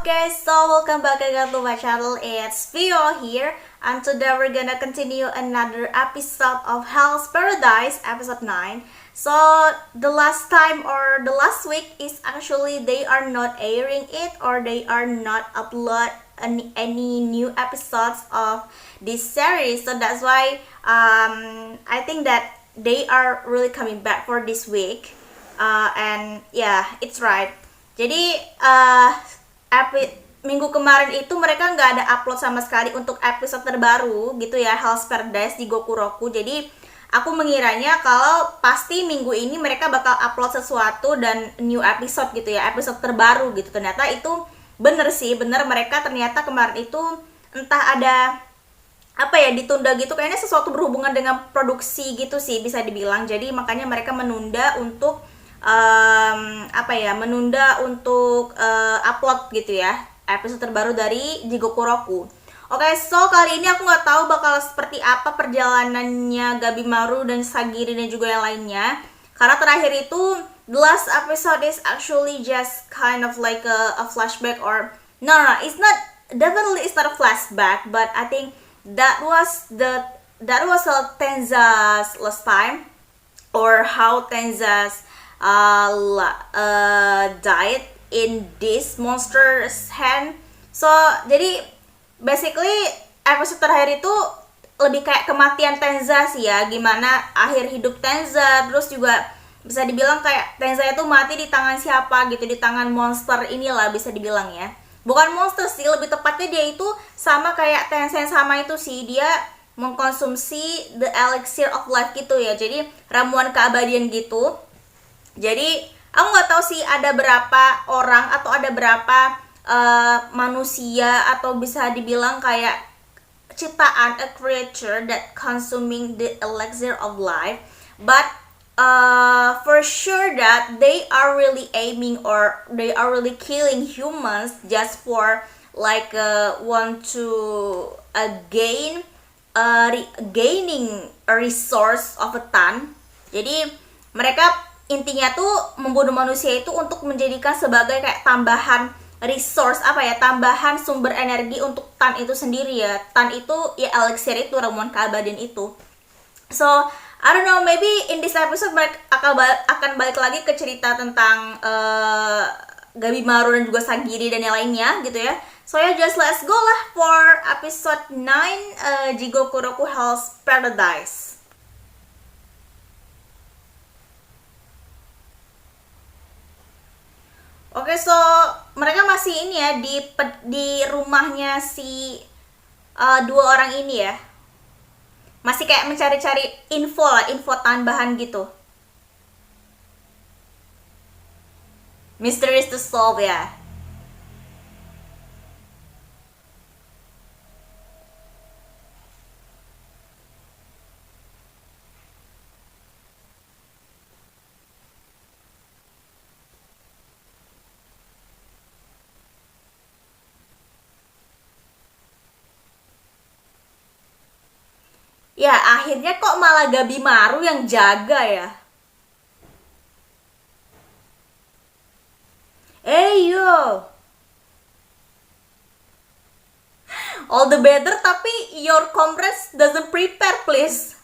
Okay, so welcome back again to my channel. It's Vio here, and today we're gonna continue another episode of Hell's Paradise, episode 9. So the last time or the last week is actually they are not airing it or they are not upload any new episodes of this series. So that's why I think that they are really coming back for this week. And yeah, it's right. Jadi minggu kemarin itu mereka nggak ada upload sama sekali untuk episode terbaru gitu ya, Hell's Paradise di Gokuraku. Jadi aku mengiranya kalau pasti minggu ini mereka bakal upload sesuatu dan new episode gitu ya, episode terbaru gitu. Ternyata itu bener sih, bener mereka ternyata kemarin itu entah ada apa ya, ditunda gitu, kayaknya sesuatu berhubungan dengan produksi gitu sih bisa dibilang. Jadi makanya mereka menunda untuk menunda untuk upload gitu ya episode terbaru dari Jigokuraku. Oke, so kali ini aku nggak tahu bakal seperti apa perjalanannya Gabimaru dan Sagiri dan juga yang lainnya, karena terakhir itu the last episode is actually just kind of like a flashback, or no, it's not, definitely it's not a flashback, but I think that was Tenza's last time, or how Tenza's died in this monster's hand. So jadi basically episode terakhir itu lebih kayak kematian Tenza sih ya, gimana akhir hidup Tenza, terus juga bisa dibilang kayak Tenza itu mati di tangan siapa gitu, di tangan monster inilah bisa dibilang ya. Bukan monster sih, lebih tepatnya dia itu sama kayak Tenza yang sama itu sih, dia mengkonsumsi the elixir of life gitu ya, jadi ramuan keabadian gitu. Jadi aku nggak tahu sih ada berapa orang atau ada berapa manusia atau bisa dibilang kayak ciptaan, a creature that consuming the elixir of life, but for sure that they are really aiming or they are really killing humans just for like want to gaining a resource of a ton. Jadi mereka intinya tuh membunuh manusia itu untuk menjadikan sebagai kayak tambahan resource, tambahan sumber energi untuk Tan itu sendiri ya. Tan itu ya elixir itu, ramuan keabadian itu. So I don't know, maybe in this episode mereka akan balik lagi ke cerita tentang Gabimaru dan juga Sagiri dan yang lainnya gitu ya. So ya, just let's go lah for episode 9 Jigokuraku Hell's Paradise. Oke, so mereka masih ini ya di rumahnya si dua orang ini ya. Masih kayak mencari-cari info tambahan gitu. Mysteries to solve ya. Ya, akhirnya kok malah Gabimaru yang jaga ya. Yo. All the better, tapi your comrades doesn't prepare please.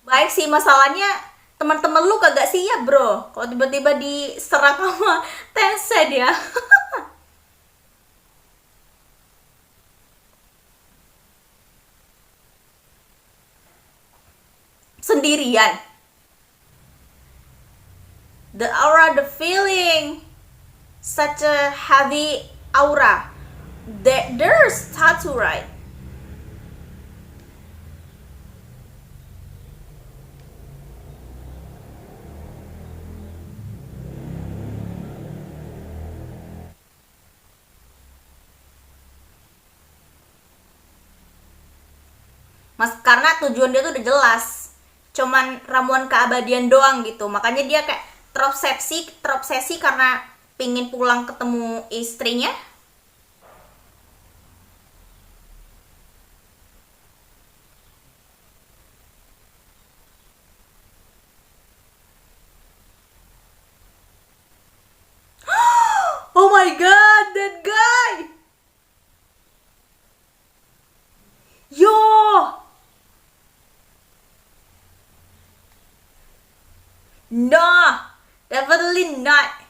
Baik sih, masalahnya teman-teman lu kagak siap bro. Kalau tiba-tiba diserang sama Tencent ya. Sendirian. The aura, the feeling, such a heavy aura. There's tattoo, right? Mas, karena tujuan dia tuh udah jelas, cuman ramuan keabadian doang gitu, makanya dia kayak terobsesi karena pingin pulang ketemu istrinya. Oh my god, that guy. No, definitely not.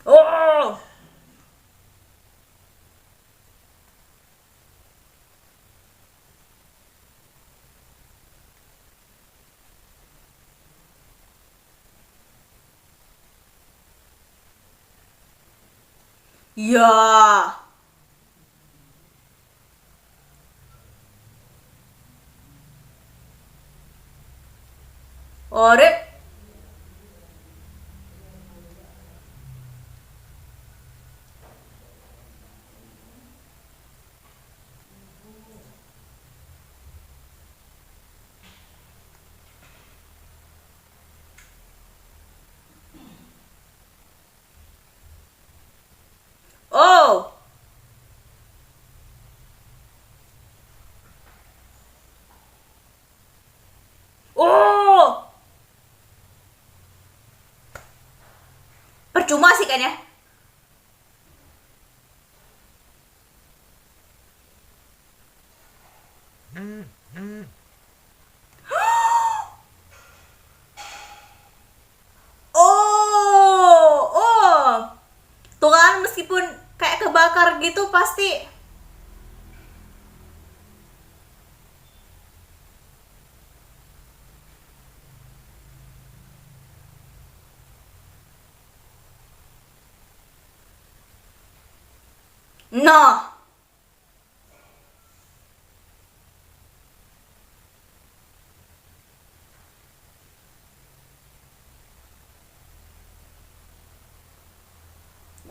Oh, ya. Ore. Oh, oh. Percuma sih kan ya. Oh, oh. Tuh kan meskipun kayak kebakar gitu pasti. No.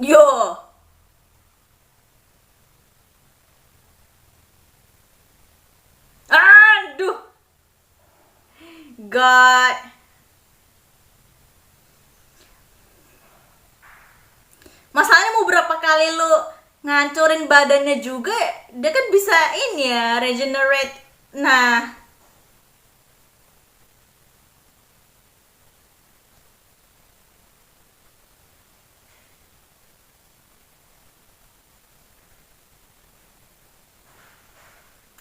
Yo. Aduh. God. Masalahnya mau berapa kali lu ngancurin badannya juga, dia kan bisa ini ya, regenerate. Nah,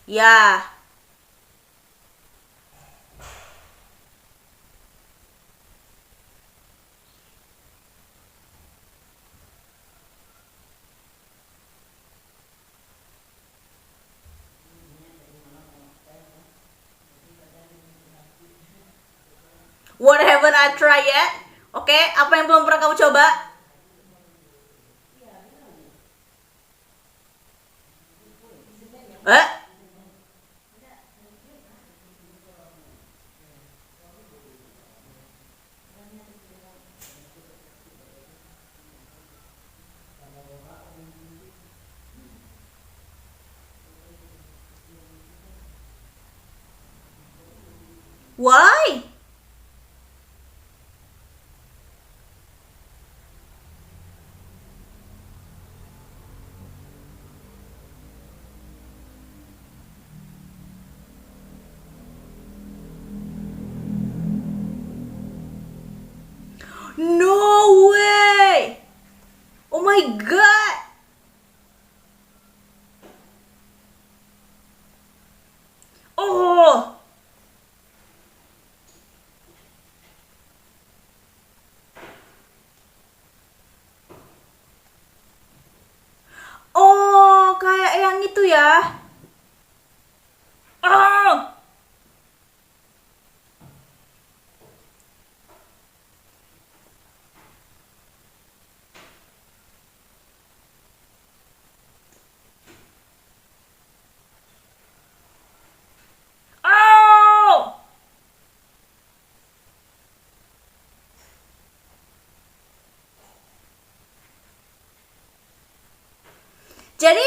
ya. What haven't I tried yet? Oke, apa yang belum pernah kamu coba? Eh? Why? No way! Oh my god! Oh! Oh, kayak yang itu ya. Oh! Oh! Jadi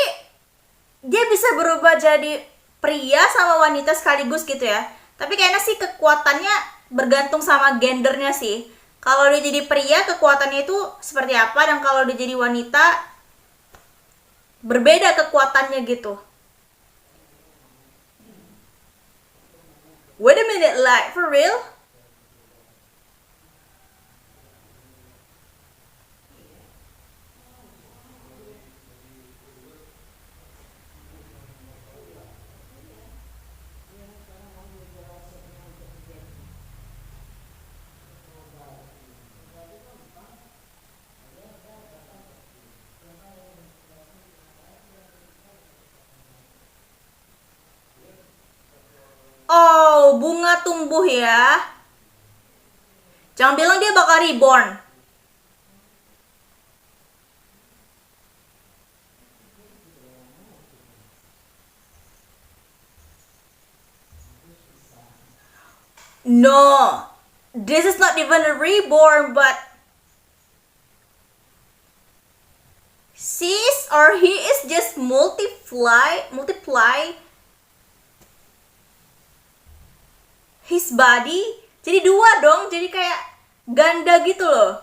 dia bisa berubah jadi pria sama wanita sekaligus gitu ya. Tapi kayaknya sih kekuatannya bergantung sama gendernya sih. Kalau dia jadi pria kekuatannya itu seperti apa, dan kalau dia jadi wanita berbeda kekuatannya gitu. Wait a minute, like for real? bunga tumbuh ya. Jangan bilang dia bakal reborn. No, this is not even a reborn, but he is just multiply his body. Jadi dua dong, jadi kayak ganda gitu loh.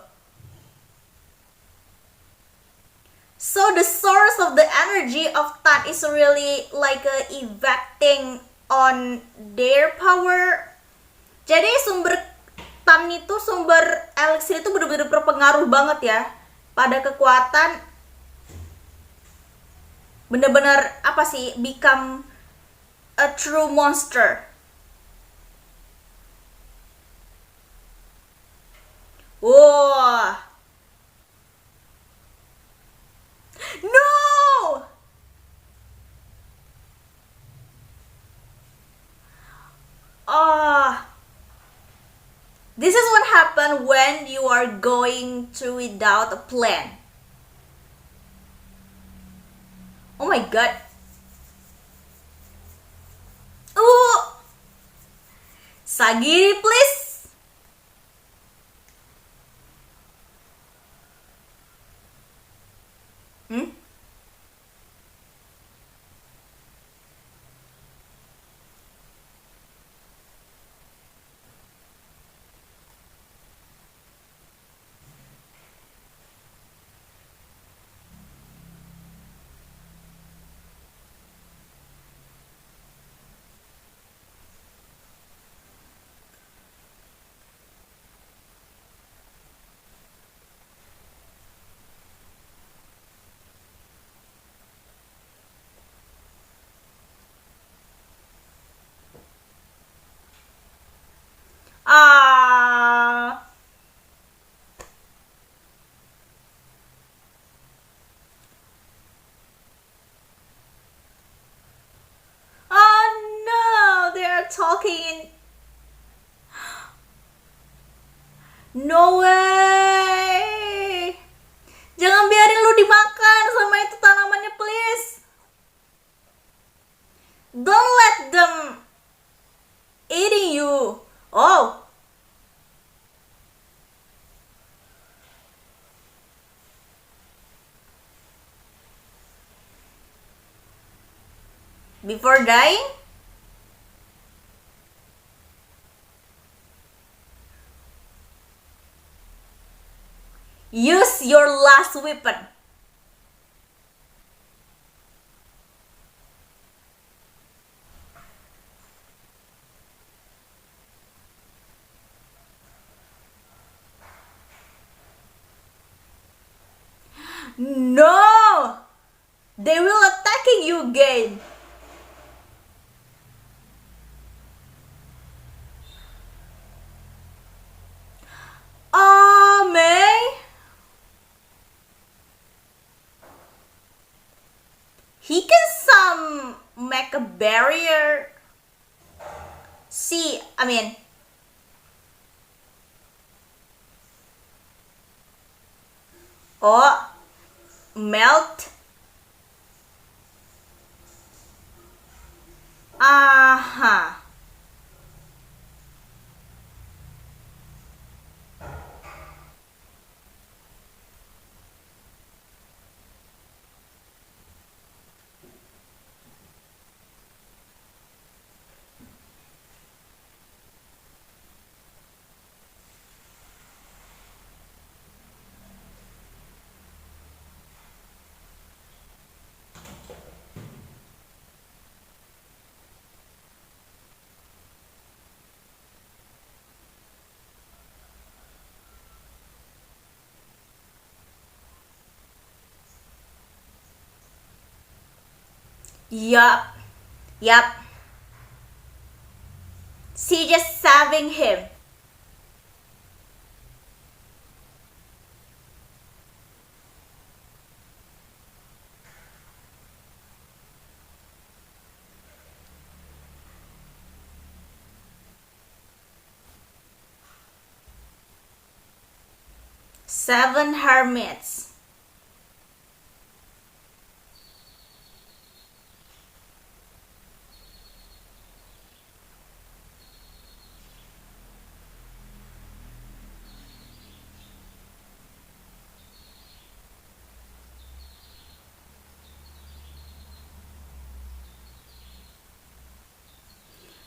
So the source of the energy of Tan is really like effecting on their power. Jadi sumber Tan itu, sumber elixir itu benar-benar berpengaruh banget ya pada kekuatan. Benar-benar apa sih, become a true monster. Wah. No. This is what happens when you are going through without a plan. Oh my god. Sagiri, please. Oh no, they are talking. No way. Jangan biarin lu dimakan sama itu tanamannya, please. Don't let them eating you. Oh. Before dying? Use your last weapon. No! They will attacking you again. Oh, May. He can make a barrier. See, I mean, oh, melt. Aha. Yup. Yup. She just saving him. Seven hermits.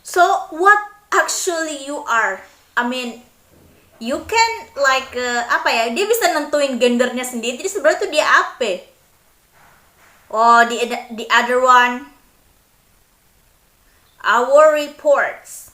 So what actually you are? I mean, you can like apa ya? Dia bisa nentuin gendernya sendiri. Jadi sebenarnya tuh dia apa? Oh, the other one, our reports.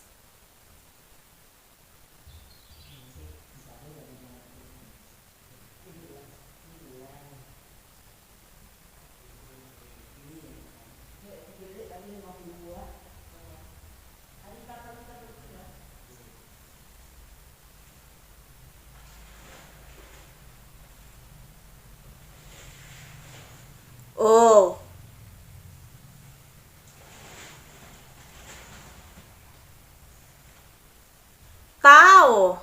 Oh, tahu.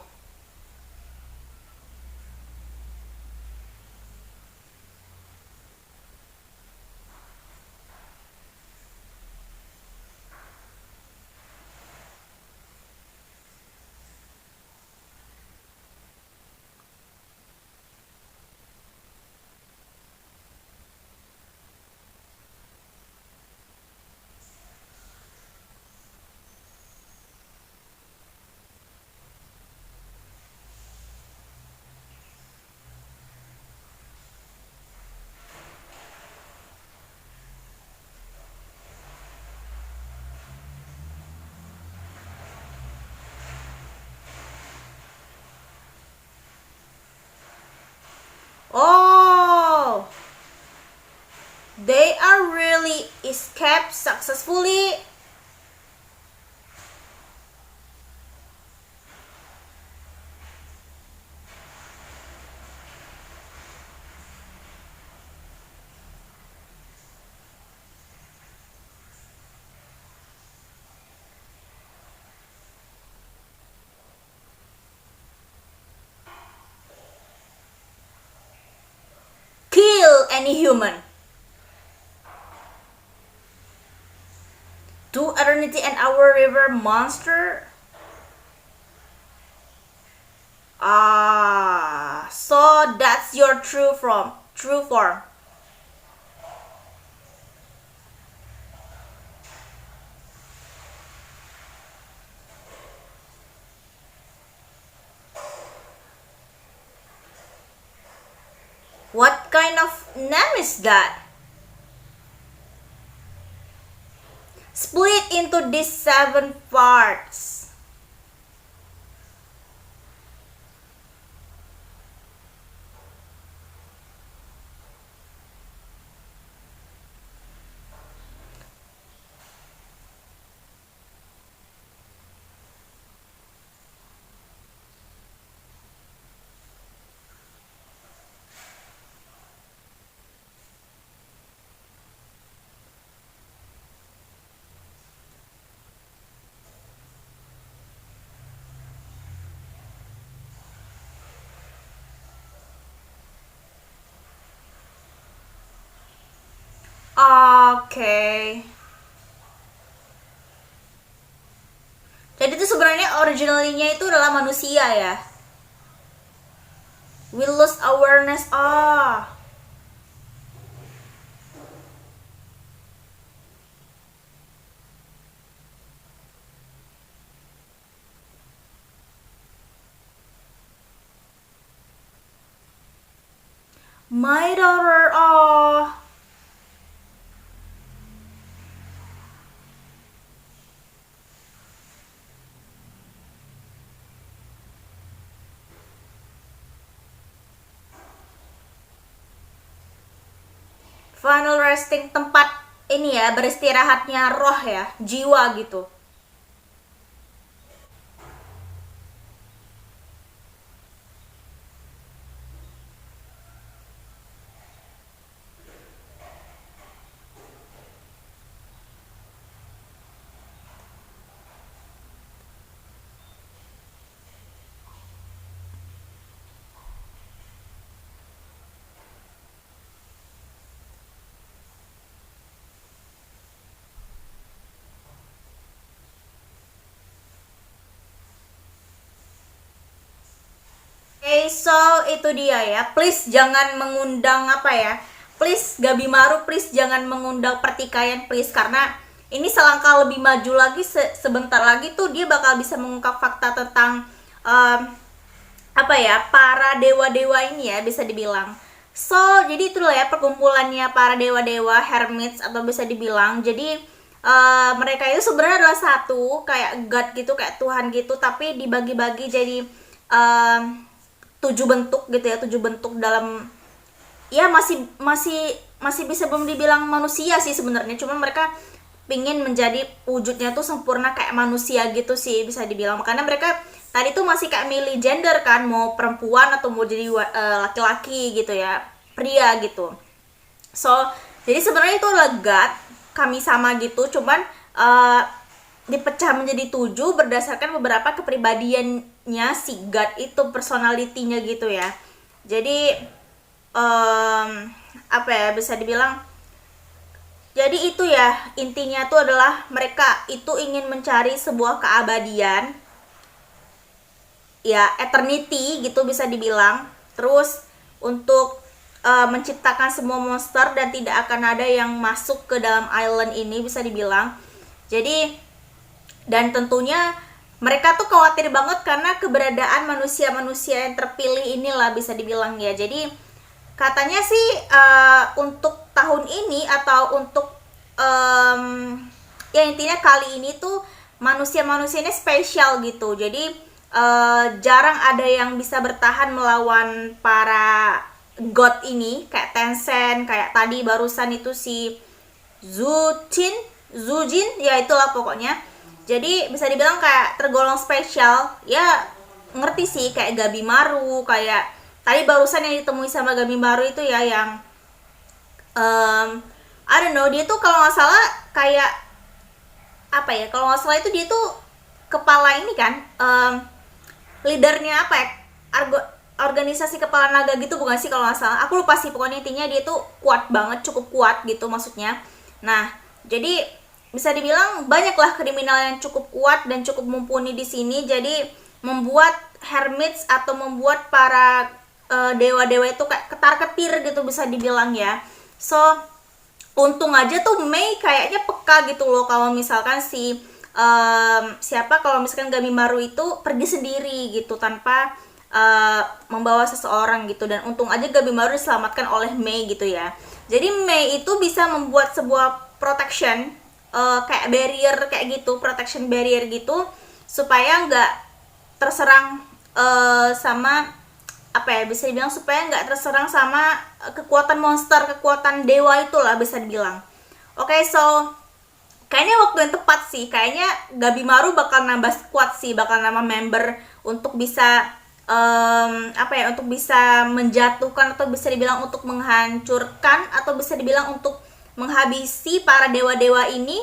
Oh, they are really escaped successfully. Kill any human. To eternity and our river monster. Ah, so that's your true form. What kind of name is that? Split into these 7 parts. Oke. Jadi itu sebenarnya originalnya itu adalah manusia ya. We lose awareness. Ah. My daughter. Oh. Final resting tempat ini ya, beristirahatnya roh ya, jiwa gitu. Oke, so itu dia ya. Please jangan mengundang apa ya. Please Gabimaru, please jangan mengundang pertikaian, please, karena ini selangkah lebih maju lagi, sebentar lagi tuh dia bakal bisa mengungkap fakta tentang apa ya, para dewa-dewa ini ya, bisa dibilang. So, jadi itulah ya perkumpulannya para dewa-dewa hermits atau bisa dibilang. Jadi mereka itu sebenarnya adalah satu, kayak god gitu, kayak Tuhan gitu, tapi dibagi-bagi jadi 7 bentuk gitu ya, 7 bentuk dalam ya masih bisa belum dibilang manusia sih sebenarnya, cuma mereka pingin menjadi wujudnya tuh sempurna kayak manusia gitu sih bisa dibilang. Makanya mereka tadi tuh masih kayak milih gender kan, mau perempuan atau mau jadi laki-laki gitu ya, pria gitu. So jadi sebenarnya itu adalah God, kami sama gitu, cuman dipecah menjadi 7 berdasarkan beberapa kepribadiannya si God itu, personalitinya gitu ya. Jadi apa ya, bisa dibilang, jadi itu ya intinya tuh adalah mereka itu ingin mencari sebuah keabadian ya, eternity gitu bisa dibilang, terus untuk menciptakan semua monster dan tidak akan ada yang masuk ke dalam island ini bisa dibilang. Jadi dan tentunya mereka tuh khawatir banget karena keberadaan manusia-manusia yang terpilih inilah bisa dibilang ya. Jadi katanya sih untuk tahun ini atau untuk ya intinya kali ini tuh manusia-manusianya spesial gitu. Jadi jarang ada yang bisa bertahan melawan para god ini, kayak Tencent, kayak tadi barusan itu si Zujin ya, itulah pokoknya. Jadi bisa dibilang kayak tergolong spesial ya, ngerti sih, kayak Gabimaru, kayak tadi barusan yang ditemui sama Gabimaru itu ya, yang I don't know, dia tuh kalau nggak salah kayak apa ya, kalau nggak salah itu dia tuh kepala ini kan, leadernya apa ya, organisasi kepala naga gitu bukan sih kalau nggak salah, aku lupa sih, pokoknya intinya dia tuh kuat banget, cukup kuat gitu maksudnya. Nah jadi bisa dibilang banyaklah kriminal yang cukup kuat dan cukup mumpuni di sini, jadi membuat hermits atau membuat para dewa-dewa itu kayak ketar-ketir gitu bisa dibilang ya. So untung aja tuh Mei kayaknya peka gitu loh kalau misalkan si kalau misalkan Gabimaru itu pergi sendiri gitu tanpa membawa seseorang gitu, dan untung aja Gabimaru diselamatkan oleh Mei gitu ya. Jadi Mei itu bisa membuat sebuah protection kayak barrier kayak gitu, protection barrier gitu, supaya nggak terserang sama apa ya, bisa dibilang supaya nggak terserang sama kekuatan monster, kekuatan dewa itulah bisa dibilang. Oke, so kayaknya waktu yang tepat sih, kayaknya Gabimaru bakal nambah squad sih, bakal nambah member untuk bisa apa ya, untuk bisa menjatuhkan atau bisa dibilang untuk menghancurkan atau bisa dibilang untuk menghabisi para dewa-dewa ini,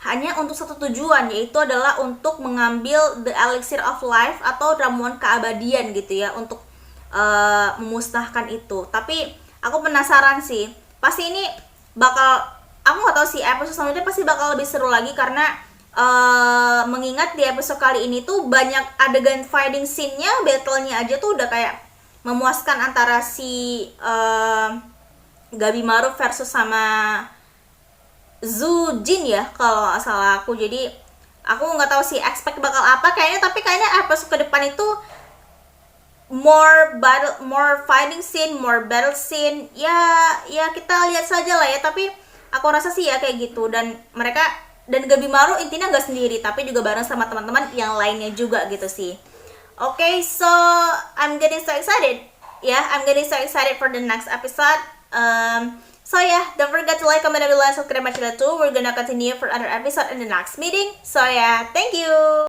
hanya untuk satu tujuan, yaitu adalah untuk mengambil the elixir of life atau ramuan keabadian gitu ya, untuk memusnahkan itu. Tapi aku penasaran sih, pasti ini bakal, aku nggak tahu sih, episode selanjutnya pasti bakal lebih seru lagi, karena mengingat di episode kali ini tuh banyak adegan fighting scene-nya, battle-nya aja tuh udah kayak memuaskan antara si Gabimaru versus sama Zujin ya kalau nggak salah aku. Jadi aku nggak tahu sih expect bakal apa kayaknya, tapi kayaknya episode ke depan itu more fighting scene, more battle scene ya kita lihat saja lah ya. Tapi aku rasa sih ya kayak gitu, dan mereka dan Gabimaru intinya nggak sendiri, tapi juga bareng sama teman-teman yang lainnya juga gitu sih. Okay, so I'm getting so excited. I'm getting so excited for the next episode. So don't forget to like, comment, and subscribe my channel too. We're gonna continue for other episode in the next meeting. So thank you.